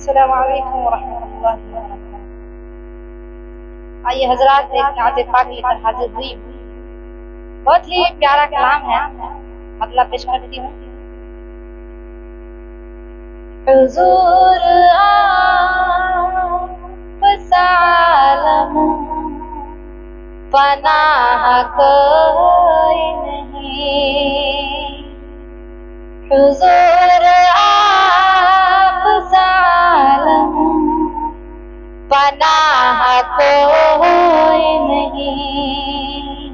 अस्सलामु अलैकुम वरहमतुल्लाहि वबरकातुहू। आइए हजरात, एक नात पाक लेकर हाजिर हुई। बहुत ही प्यारा कलाम है, मतलब पेश करती हूँ। हुजूर आप सालम पनाह कोई नहीं। हुजूर आप सालम पनाह कोई नहीं।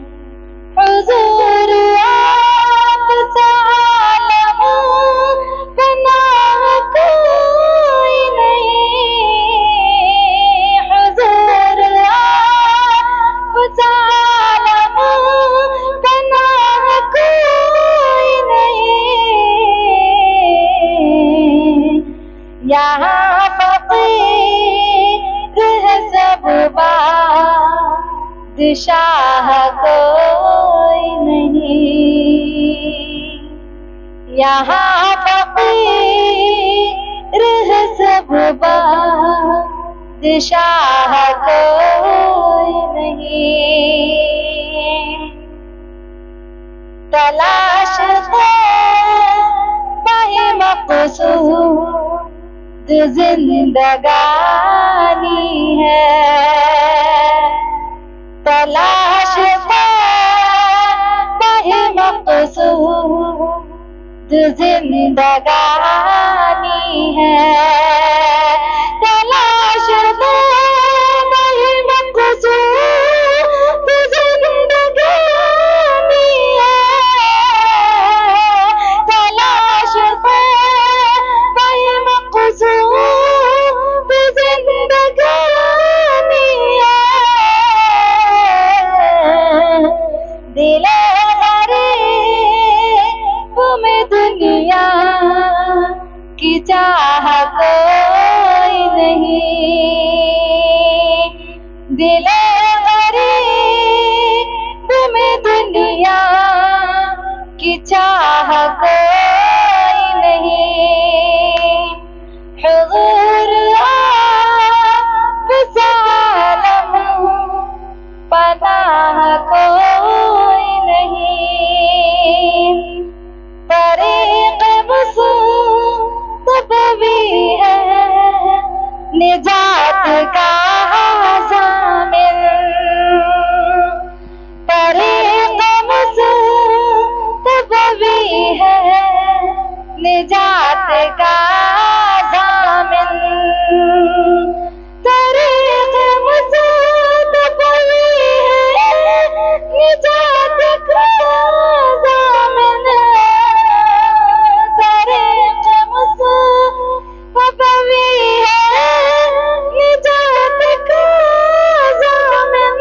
हुजूर आप सालम पनाह कोई नहीं। हुजूर आप सालम पनाह कोई नहीं। यहाँ फकीर है सब बादशाह कोई नहीं। यहाँ फकीर है सब बादशाह कोई नहीं। तलाश बाहे मक़सूद जिंदगानी है। तलाश बाहे मक़सूद जिंदगानी है। तलाश बाहे मक़सूद जिंदगानी है। तलाश बाहे मक़सूद जिंदगानी है। दिले गरीब में दुनिया की चाह कोई नहीं। दिले गरीब में दुनिया की चाह कोई नहीं। हुजूर आप सालम पनाह कोई नहीं। तरीक़ मुस्तफ़वी है निजात का ज़ामिन। तरीक़ मुस्तफ़वी है निजात का ज़ामिन। तरीक़ मुस्तफ़वी है निजात का ज़ामिन। तरीक़ मुस्तफ़वी है निजात का ज़ामिन।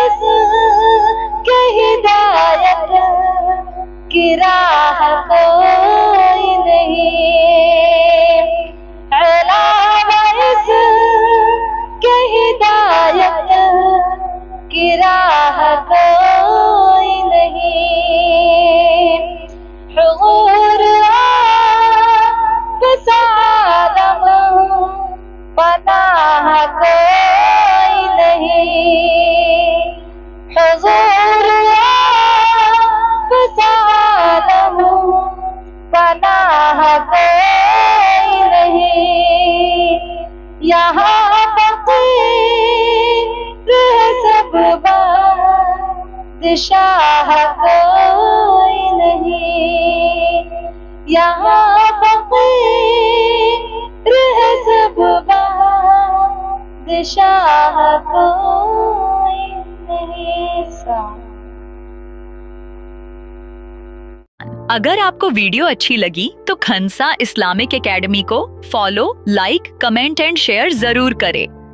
इसके हिदायत की राह कोई नहीं। अलावा इसके हिदायत की राह कोई नहीं। हुजूर आप सालम पनाह कोई नहीं। हुजूर आप सालम पनाह कोई नहीं। यहाँ फकीर है सब बादशाह कोई नहीं। यहाँ फकीर है सब बादशाह कोई नहीं। अगर आपको वीडियो अच्छी लगी तो खंसा इस्लामिक एकेडमी को follow, like, comment and share जरूर करें।